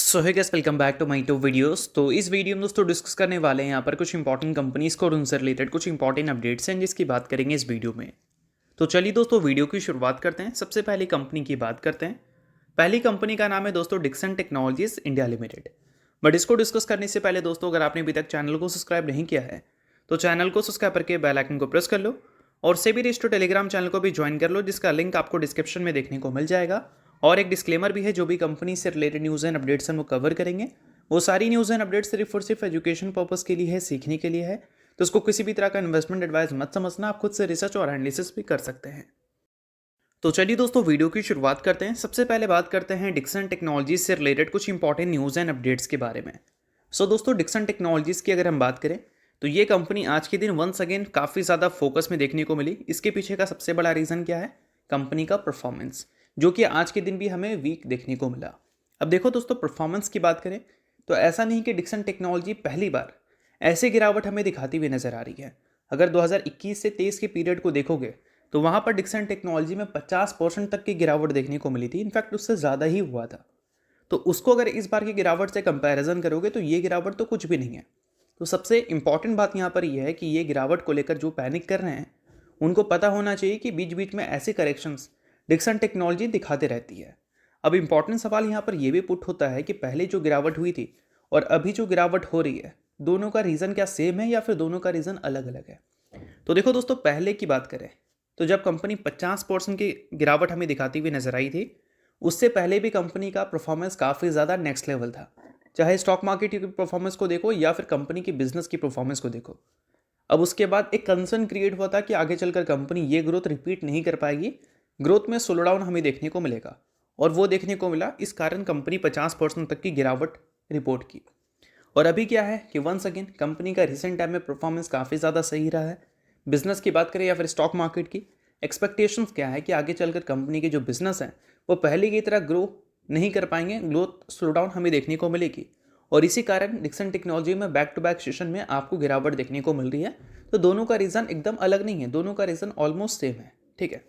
So hi guys, welcome back to my two videos. तो इस video में दोस्तों डिस्कस करने वाले हैं यहाँ पर कुछ इंपॉर्टेंट कंपनीज को और उनसे रिलेटेड कुछ इंपॉर्टेंट अपडेट्स हैं जिसकी बात करेंगे इस वीडियो में। तो चलिए दोस्तों वीडियो की शुरुआत करते हैं। सबसे पहली कंपनी की बात करते हैं। पहली कंपनी का नाम है दोस्तों Dixon technologies India limited. But इसको डिस्कस करने से पहले दोस्तों, अगर आपने अभी तक चैनल को सब्सक्राइब नहीं किया है तो चैनल को सब्सक्राइब करके बेल आइकन को प्रेस कर लो और सेबी रजिस्टर्ड टेलीग्राम चैनल को भी ज्वाइन कर लो, जिसका लिंक आपको डिस्क्रिप्शन में देखने को मिल जाएगा। और एक डिस्क्लेमर भी है, जो भी कंपनी से रिलेटेड न्यूज़ एंड अपडेट्स हम वो कवर करेंगे वो सारी न्यूज़ एंड अपडेट्स सिर्फ और सिर्फ एजुकेशन पर्पस के लिए है, सीखने के लिए है। तो उसको किसी भी तरह का इन्वेस्टमेंट एडवाइस मत समझना, आप खुद से रिसर्च और एनालिसिस भी कर सकते हैं। तो चलिए दोस्तों वीडियो की शुरुआत करते हैं। सबसे पहले बात करते हैं डिक्सन टेक्नोलॉजीज से रिलेटेड कुछ इंपॉर्टेंट न्यूज़ एंड अपडेट्स के बारे में। दोस्तों डिक्सन टेक्नोलॉजीज की अगर हम बात करें तो ये कंपनी आज के दिन वंस अगेन काफ़ी ज़्यादा फोकस में देखने को मिली। इसके पीछे का सबसे बड़ा रीज़न क्या है? कंपनी का परफॉर्मेंस, जो कि आज के दिन भी हमें वीक देखने को मिला। अब देखो दोस्तों, परफॉर्मेंस की बात करें तो ऐसा नहीं कि डिक्सन टेक्नोलॉजी पहली बार ऐसे गिरावट हमें दिखाती हुई नजर आ रही है। अगर 2021 से 23 के पीरियड को देखोगे तो वहाँ पर डिक्सन टेक्नोलॉजी में 50% तक की गिरावट देखने को मिली थी। इनफैक्ट उससे ज़्यादा ही हुआ था। तो उसको अगर इस बार की गिरावट से कंपैरिजन करोगे तो ये गिरावट तो कुछ भी नहीं है। तो सबसे इंपॉर्टेंट बात यहाँ पर यह है कि ये गिरावट को लेकर जो पैनिक कर रहे हैं उनको पता होना चाहिए कि बीच बीच में ऐसे करेक्शंस डिक्सन टेक्नोलॉजी दिखाते रहती है। अब इंपॉर्टेंट सवाल यहाँ पर यह भी पुट होता है कि पहले जो गिरावट हुई थी और अभी जो गिरावट हो रही है, दोनों का रीज़न क्या सेम है या फिर दोनों का रीज़न अलग अलग है? तो देखो दोस्तों, पहले की बात करें तो जब कंपनी 50% की गिरावट हमें दिखाती हुई नजर आई थी, उससे पहले भी कंपनी का परफॉर्मेंस काफ़ी ज़्यादा नेक्स्ट लेवल था। चाहे स्टॉक मार्केट की परफॉर्मेंस को देखो या फिर कंपनी की बिजनेस की परफॉर्मेंस को देखो। अब उसके बाद एक कंसर्न क्रिएट हुआ था कि आगे चलकर कंपनी ये ग्रोथ रिपीट नहीं कर पाएगी, ग्रोथ में स्लो डाउन हमें देखने को मिलेगा। और वो देखने को मिला, इस कारण कंपनी 50% तक की गिरावट रिपोर्ट की। और अभी क्या है कि वंस अगेन कंपनी का रिसेंट टाइम में परफॉर्मेंस काफ़ी ज़्यादा सही रहा है। बिजनेस की बात करें या फिर स्टॉक मार्केट की, एक्सपेक्टेशंस क्या है कि आगे चलकर कंपनी के जो बिजनेस हैं वो पहले की तरह ग्रो नहीं कर पाएंगे, ग्रोथ स्लो डाउन हमें देखने को मिलेगी। और इसी कारण डिक्सन टेक्नोलॉजी में बैक टू बैक सेशन में आपको गिरावट देखने को मिल रही है। तो दोनों का रीज़न एकदम अलग नहीं है, दोनों का रीज़न ऑलमोस्ट सेम है, ठीक है।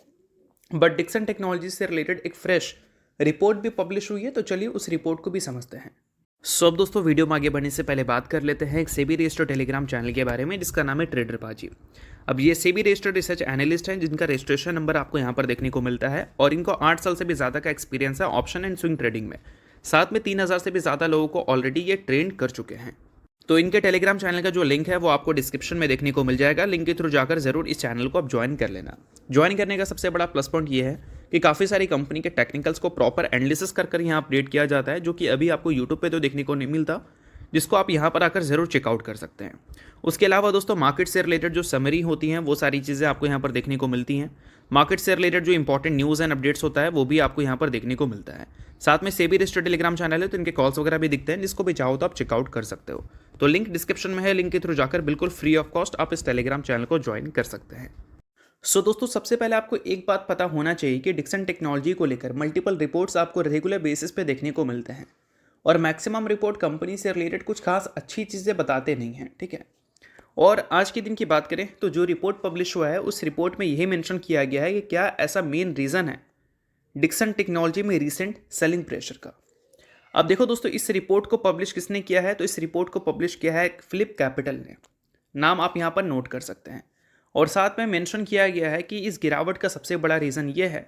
बट डिक्सन टेक्नोलॉजी से रिलेटेड एक फ्रेश रिपोर्ट भी पब्लिश हुई है, तो चलिए उस रिपोर्ट को भी समझते हैं। अब दोस्तों वीडियो में आगे बढ़ने से पहले बात कर लेते हैं एक सेबी रजिस्टर्ड टेलीग्राम चैनल के बारे में, जिसका नाम है ट्रेडर बाजी। अब ये सेबी रजिस्टर्ड रिसर्च एनालिस्ट हैं, जिनका रजिस्ट्रेशन नंबर आपको यहाँ पर देखने को मिलता है और इनको 8 साल से भी ज़्यादा का एक्सपीरियंस है ऑप्शन एंड स्विंग ट्रेडिंग में। साथ में 3000 से भी ज़्यादा लोगों को ऑलरेडी ये ट्रेन कर चुके हैं। तो इनके टेलीग्राम चैनल का जो लिंक है वो आपको डिस्क्रिप्शन में देखने को मिल जाएगा। लिंक के थ्रू जाकर जरूर इस चैनल को आप ज्वाइन कर लेना। ज्वाइन करने का सबसे बड़ा प्लस पॉइंट ये है कि काफ़ी सारी कंपनी के टेक्निकल्स को प्रॉपर एनालिसिस कर यहाँ अपडेट किया जाता है, जो कि अभी आपको यूट्यूब पे तो देखने को नहीं मिलता, जिसको आप यहाँ पर आकर ज़रूर चेकआउट कर सकते हैं। उसके अलावा दोस्तों मार्केट से रिलेटेड जो समरी होती हैं वो सारी चीज़ें आपको यहाँ पर देखने को मिलती हैं। मार्केट से रिलेटेड जो इंपॉर्टेंट न्यूज़ एंड अपडेट्स होता है वो भी आपको यहाँ पर देखने को मिलता है। साथ में सेबी रजिस्टर्ड टेलीग्राम चैनल है, तो इनके कॉल्स वगैरह भी दिखते हैं, जिसको भी चाहो तो आप चेकआउट कर सकते हो। तो लिंक डिस्क्रिप्शन में है, लिंक के थ्रू जाकर बिल्कुल फ्री ऑफ कॉस्ट आप इस टेलीग्राम चैनल को ज्वाइन कर सकते हैं। दोस्तों सबसे पहले आपको एक बात पता होना चाहिए कि डिक्सन टेक्नोलॉजी को लेकर मल्टीपल रिपोर्ट्स आपको रेगुलर बेसिस पे देखने को मिलते हैं और मैक्सिमम रिपोर्ट कंपनी से रिलेटेड कुछ खास अच्छी चीज़ें बताते नहीं हैं, ठीक है। और आज के दिन की बात करें तो जो रिपोर्ट पब्लिश हुआ है उस रिपोर्ट में यही मेंशन किया गया है कि क्या ऐसा मेन रीज़न है डिक्सन टेक्नोलॉजी में रिसेंट सेलिंग प्रेशर का। अब देखो दोस्तों, इस रिपोर्ट को पब्लिश किसने किया है? तो इस रिपोर्ट को पब्लिश किया है फिलिप कैपिटल ने। नाम आप यहाँ पर नोट कर सकते हैं। और साथ में मेंशन किया गया है कि इस गिरावट का सबसे बड़ा रीज़न ये है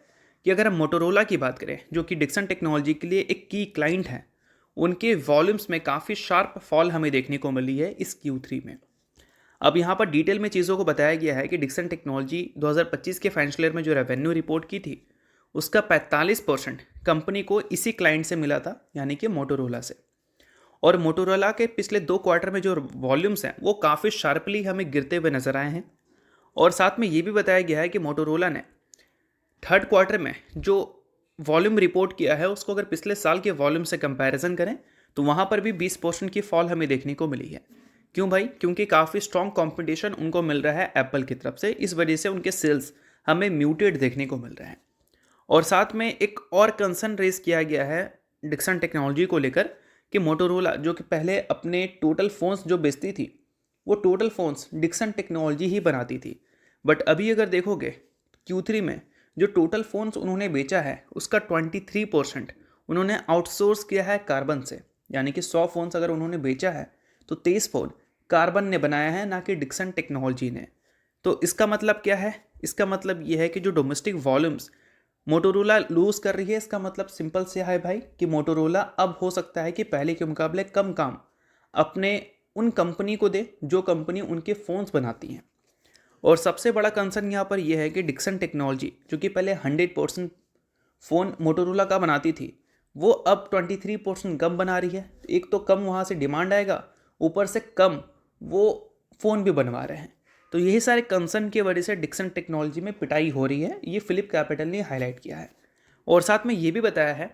कि अगर हम मोटोरोला की बात करें, जो कि डिक्सन टेक्नोलॉजी के लिए एक की क्लाइंट है, उनके वॉल्यूम्स में काफ़ी शार्प फॉल हमें देखने को मिली है इस Q3 में। अब यहाँ पर डिटेल में चीज़ों को बताया गया है कि डिक्सन टेक्नोलॉजी 2025 के फाइनेंशियल ईयर में जो रेवेन्यू रिपोर्ट की थी उसका 45% कंपनी को इसी क्लाइंट से मिला था, यानी कि मोटोरोला से। और मोटोरोला के पिछले 2 क्वार्टर में जो वॉल्यूम्स हैं वो काफ़ी शार्पली हमें गिरते हुए नजर आए हैं। और साथ में ये भी बताया गया है कि मोटोरोला ने 3rd क्वार्टर में जो वॉल्यूम रिपोर्ट किया है उसको अगर पिछले साल के वॉल्यूम से कंपैरिजन करें तो वहाँ पर भी 20% की फॉल हमें देखने को मिली है। क्यों भाई? क्योंकि काफ़ी स्ट्रॉन्ग कंपटीशन उनको मिल रहा है एप्पल की तरफ से, इस वजह से उनके सेल्स हमें म्यूटेड देखने को मिल रहे हैं। और साथ में एक और कंसर्न रेज किया गया है डिक्सन टेक्नोलॉजी को लेकर कि मोटोरोला जो कि पहले अपने टोटल फ़ोन्स जो बेचती थी वो टोटल फ़ोन्स डिक्सन टेक्नोलॉजी ही बनाती थी। बट अभी अगर देखोगे Q3 में जो टोटल फ़ोन्स उन्होंने बेचा है उसका 23% उन्होंने आउटसोर्स किया है कार्बन से। यानी कि 100 फ़ोन्स अगर उन्होंने बेचा है तो 23 फ़ोन कार्बन ने बनाया है, ना कि डिक्सन टेक्नोलॉजी ने। तो इसका मतलब क्या है? इसका मतलब ये है कि जो डोमेस्टिक वॉल्यूम्स मोटोरोला लूज़ कर रही है, इसका मतलब सिंपल से है भाई कि मोटोरोला अब हो सकता है कि पहले के मुकाबले कम काम अपने उन कंपनी को दे जो कंपनी उनके फ़ोन्स बनाती हैं। और सबसे बड़ा कंसर्न यहाँ पर यह है कि डिक्सन टेक्नोलॉजी जो कि पहले 100% फ़ोन मोटोरोला का बनाती थी, वो अब 23% कम बना रही है। एक तो कम वहाँ से डिमांड आएगा, ऊपर से कम वो फ़ोन भी बनवा रहे हैं। तो यही सारे कंसर्न की वजह से डिक्सन टेक्नोलॉजी में पिटाई हो रही है, ये फिलिप कैपिटल ने हाईलाइट किया है। और साथ में ये भी बताया है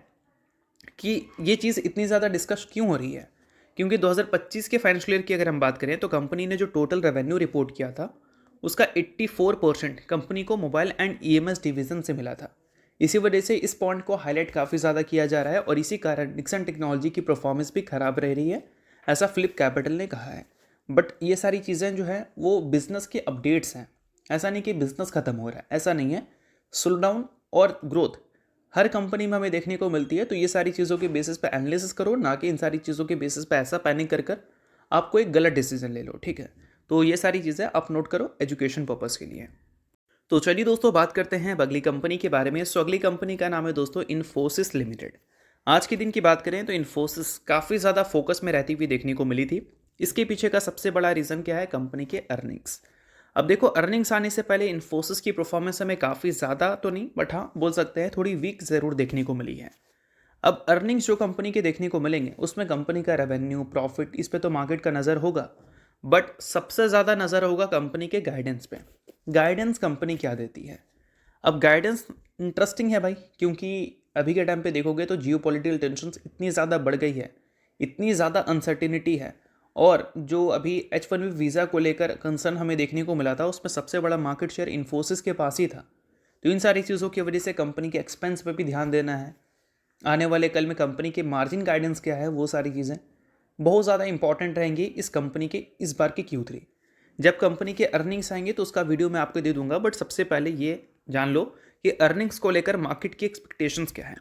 कि ये चीज़ इतनी ज़्यादा डिस्कस क्यों हो रही है, क्योंकि 2025 के फाइनेंशियल ईयर की अगर हम बात करें तो कंपनी ने जो टोटल रेवेन्यू रिपोर्ट किया था उसका 84% कंपनी को मोबाइल एंड ईएमएस डिवीज़न से मिला था। इसी वजह से इस पॉइंट को हाईलाइट काफ़ी ज़्यादा किया जा रहा है और इसी कारण डिक्सन टेक्नोलॉजी की परफॉर्मेंस भी ख़राब रह रही है, ऐसा फिलिप कैपिटल ने कहा है। बट ये सारी चीज़ें जो है वो बिज़नेस के अपडेट्स हैं, ऐसा नहीं कि बिज़नेस ख़त्म हो रहा है, ऐसा नहीं है। स्लो डाउन और ग्रोथ हर कंपनी में हमें देखने को मिलती है। तो ये सारी चीज़ों के बेसिस पे एनालिसिस करो, ना कि इन सारी चीज़ों के बेसिस पे ऐसा पैनिक कर आपको एक गलत डिसीजन ले लो, ठीक है। तो ये सारी चीज़ें आप नोट करो एजुकेशन पर्पज़ के लिए। तो चलिए दोस्तों, बात करते हैं अब अगली कंपनी के बारे में। सो अगली कंपनी का नाम है दोस्तों इन्फोसिस लिमिटेड। आज के दिन की बात करें तो इन्फोसिस काफ़ी ज़्यादा फोकस में रहती हुई देखने को मिली थी। इसके पीछे का सबसे बड़ा रीज़न क्या है? कंपनी के अर्निंग्स। अब देखो, अर्निंग्स आने से पहले इन्फोसिस की परफॉर्मेंस हमें काफ़ी ज़्यादा तो नहीं, बट हाँ बोल सकते हैं थोड़ी वीक ज़रूर देखने को मिली है। अब अर्निंग्स जो कंपनी के देखने को मिलेंगे उसमें कंपनी का रेवेन्यू, प्रॉफिट, इस पे तो मार्केट का नज़र होगा, बट सबसे ज़्यादा नज़र होगा कंपनी के गाइडेंस पे। गाइडेंस कंपनी क्या देती है? अब गाइडेंस इंटरेस्टिंग है भाई, क्योंकि अभी के टाइम पे देखोगे तो जियोपॉलिटिकल टेंशन्स इतनी ज़्यादा बढ़ गई है, इतनी ज़्यादा अनसर्टिनिटी है। और जो अभी H1B वीज़ा को लेकर कंसर्न हमें देखने को मिला था, उसमें सबसे बड़ा मार्केट शेयर इन्फोसिस के पास ही था। तो इन सारी चीज़ों की वजह से कंपनी के एक्सपेंस पे भी ध्यान देना है। आने वाले कल में कंपनी के मार्जिन गाइडेंस क्या है, वो सारी चीज़ें बहुत ज़्यादा इंपॉर्टेंट रहेंगी इस कंपनी के इस बार के Q3। जब कंपनी के अर्निंग्स आएंगे तो उसका वीडियो मैं आपको दे दूंगा, बट सबसे पहले ये जान लो कि अर्निंग्स को लेकर मार्केट की एक्सपेक्टेशंस क्या है।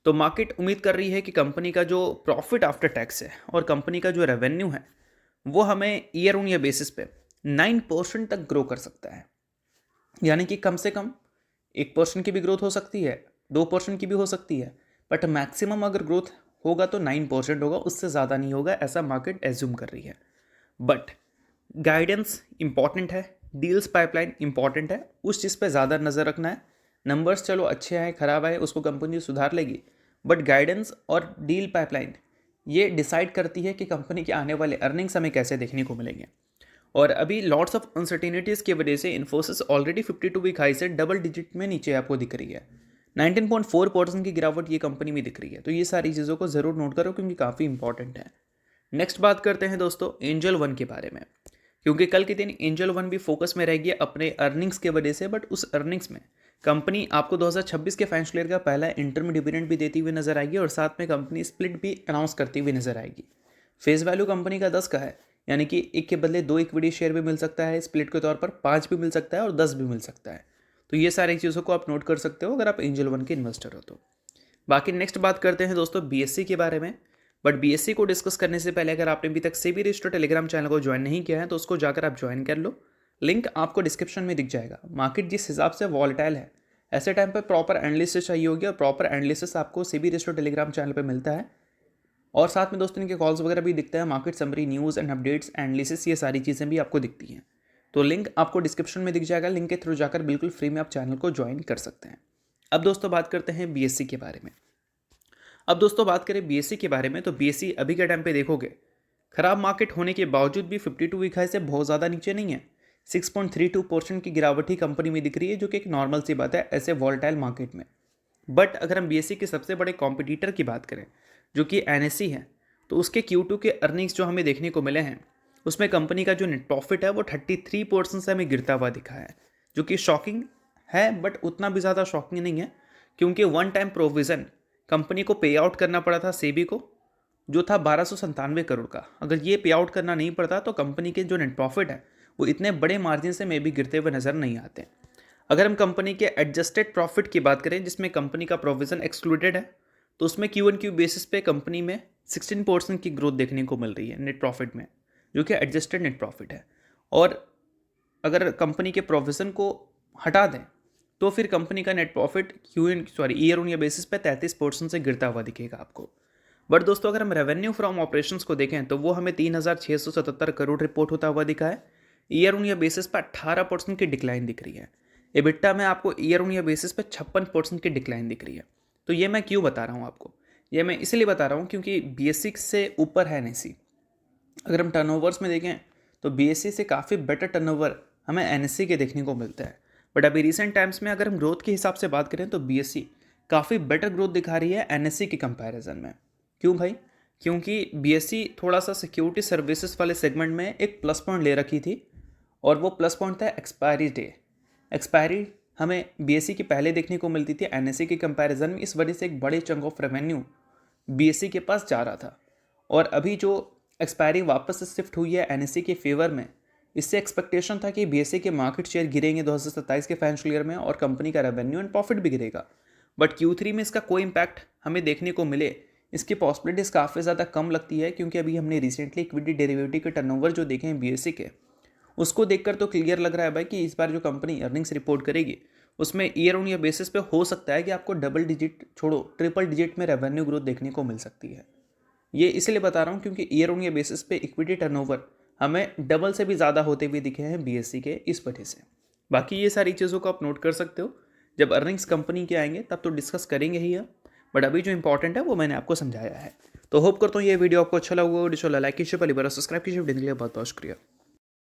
तो मार्केट उम्मीद कर रही है कि कंपनी का जो प्रॉफिट आफ्टर टैक्स है और कंपनी का जो रेवेन्यू है वो हमें ईयर ऑन ईयर बेसिस पे 9% तक ग्रो कर सकता है। यानी कि कम से कम 1% की भी ग्रोथ हो सकती है, 2% की भी हो सकती है, बट मैक्सिमम अगर ग्रोथ होगा तो 9% होगा, उससे ज़्यादा नहीं होगा, ऐसा मार्केट एज्यूम कर रही है। बट गाइडेंस इंपॉर्टेंट है, डील्स पाइपलाइन इंपॉर्टेंट है, उस चीज़ पे ज़्यादा नज़र रखना है। नंबर्स चलो अच्छे आए ख़राब आए उसको कंपनी सुधार लेगी, बट गाइडेंस और डील पाइपलाइन ये डिसाइड करती है कि कंपनी के आने वाले अर्निंग्स हमें कैसे देखने को मिलेंगे। और अभी लॉट्स ऑफ अनसर्टिनिटीज़ की वजह से इन्फोसिस ऑलरेडी 52 वीक हाई से डबल डिजिट में नीचे आपको दिख रही है। 19.4% की गिरावट ये कंपनी में दिख रही है। तो ये सारी चीज़ों को ज़रूर नोट करो क्योंकि काफ़ी इंपॉर्टेंट है। नेक्स्ट बात करते हैं दोस्तों एंजल वन के बारे में, क्योंकि कल के दिन एंजल वन भी फोकस में रहेगी अपने अर्निंग्स के वजह से। बट उस अर्निंग्स में कंपनी आपको 2026 के फाइनेंशियल ईयर का पहला इंटरम डिविडेंड भी देती हुई नजर आएगी और साथ में कंपनी स्प्लिट भी अनाउंस करती हुई नजर आएगी। फेस वैल्यू कंपनी का 10 का है, यानी कि एक के बदले 2 इक्विटी शेयर भी मिल सकता है, स्प्लिट के तौर पर 5 भी मिल सकता है और 10 भी मिल सकता है। तो ये सारी चीज़ों को आप नोट कर सकते हो अगर आप एंजल वन के इन्वेस्टर हो तो। बाकी नेक्स्ट बात करते हैं दोस्तों बीएससी के बारे में। बट बीएससी को डिस्कस करने से पहले अगर आपने अभी तक सेबी रजिस्टर्ड टेलीग्राम चैनल को ज्वाइन नहीं किया है तो उसको जाकर आप ज्वाइन कर लो, लिंक आपको डिस्क्रिप्शन में दिख जाएगा। मार्केट जिस हिसाब से वॉलेटाइल है, ऐसे टाइम पर प्रॉपर एनालिसिस चाहिए होगी और प्रॉपर एनालिसिस आपको सेबी रजिस्टर्ड टेलीग्राम चैनल पर मिलता है। और साथ में दोस्तों इनके कॉल्स वगैरह भी दिखता है, market summary, news and updates, analysis, ये सारी चीज़ें भी आपको दिखती हैं। तो लिंक आपको डिस्क्रिप्शन में दिख जाएगा, लिंक के थ्रू जाकर बिल्कुल फ्री में आप चैनल को ज्वाइन कर सकते हैं। अब दोस्तों बात करते हैं बीएससी के बारे में। अब दोस्तों बात करें बीएससी के बारे में तो बीएससी अभी के टाइम पे देखोगे खराब मार्केट होने के बावजूद भी 52 वीक हाई से बहुत ज़्यादा नीचे नहीं है। 6.32% की गिरावट ही कंपनी में दिख रही है, जो कि एक नॉर्मल सी बात है ऐसे वॉलेटाइल मार्केट में। बट अगर हम बीएससी के सबसे बड़े कॉम्पिटिटर की बात करें जो कि एनएससी है, तो उसके Q2 के अर्निंग्स जो हमें देखने को मिले हैं उसमें कंपनी का जो नेट प्रॉफिट है वो 33% से हमें गिरता हुआ दिखा है, जो कि शॉकिंग है, बट उतना भी ज़्यादा शॉकिंग नहीं है क्योंकि वन टाइम प्रोविज़न कंपनी को पे आउट करना पड़ा था सेबी को, जो था 1297 करोड़ का। अगर ये पे आउट करना नहीं पड़ता तो कंपनी के जो नेट प्रॉफिट है वो इतने बड़े मार्जिन से मे भी गिरते हुए नज़र नहीं आते। अगर हम कंपनी के एडजस्टेड प्रॉफिट की बात करें जिसमें कंपनी का प्रोविज़न एक्सक्लूडेड है, तो उसमें Q1Q बेसिस पे कंपनी में 16% की ग्रोथ देखने को मिल रही है नेट प्रॉफिट में, जो कि एडजस्टेड नेट प्रॉफिट है। और अगर कंपनी के प्रोविज़न को हटा दें तो फिर कंपनी का net profit year on year basis पे 33% से गिरता हुआ दिखेगा आपको। बट दोस्तों अगर हम रेवेन्यू फ्रॉम ऑपरेशंस को देखें तो वो हमें 3,677 करोड़ रिपोर्ट होता हुआ दिखा है। ईयर ऑन ईयर बेसिस पर 18% की डिक्लाइन दिख रही है। एबिटा में आपको ईयर ऑन ईयर बेसिस पे 56% की डिक्लाइन दिख रही है। तो ये मैं क्यों बता रहा हूँ आपको, ये मैं इसलिए बता रहा हूँ क्योंकि BSE से ऊपर है NSE। अगर हम टर्नओवर्स में देखें तो BSE से काफ़ी बेटर टर्नओवर हमें NSE के देखने को मिलता है। बट अभी रिसेंट टाइम्स में अगर हम ग्रोथ के हिसाब से बात करें तो BSE काफ़ी बेटर ग्रोथ दिखा रही है NSE के कंपैरिजन में। क्यों भाई? क्योंकि BSE थोड़ा सा सिक्योरिटी सर्विसेज वाले सेगमेंट में एक प्लस पॉइंट ले रखी थी, और वो प्लस पॉइंट था एक्सपायरी डे। एक्सपायरी हमें BSE की पहले देखने को मिलती थी NSE के कंपैरिजन में, इस वजह से एक बड़े चंक ऑफ रेवेन्यू BSE के पास जा रहा था। और अभी जो एक्सपायरी वापस से शिफ्ट हुई है NSE के फेवर में, इससे एक्सपेक्टेशन था कि BSE के मार्केट शेयर गिरेंगे 2027 के फाइनेंशियल ईयर में और कंपनी का रेवेन्यू एंड प्रॉफिट भी गिरेगा। बट Q3 में इसका कोई इम्पैक्ट हमें देखने को मिले, इसकी पॉसिबिलिटीज़ काफ़ी ज़्यादा कम लगती है, क्योंकि अभी हमने रिसेंटली इक्विटी डेरिवेटिव के टर्नओवर जो देखे हैं BSE के, उसको देखकर तो क्लियर लग रहा है भाई कि इस बार जो कंपनी अर्निंग्स रिपोर्ट करेगी उसमें ईयर ऑन ईयर बेसिस पे हो सकता है कि आपको डबल डिजिट छोड़ो ट्रिपल डिजिट में रेवेन्यू ग्रोथ देखने को मिल सकती है। ये इसलिए बता रहा हूँ क्योंकि ईयर ऑन ईयर बेसिस पे इक्विटी टर्नओवर हमें डबल से भी ज़्यादा होते हुए दिखे हैं BSE के, इस वजह से। बाकी ये सारी चीज़ों को आप नोट कर सकते हो, जब अर्निंग्स कंपनी के आएंगे तब तो डिस्कस करेंगे ही है, बट अभी जो इंपॉर्टेंट है वो मैंने आपको समझाया है। तो होप करता हूँ ये वीडियो आपको अच्छा लगा होगा। लाइक कीजिए, पहली बार सब्सक्राइब कीजिए। वीडियो के लिए बहुत बहुत शुक्रिया।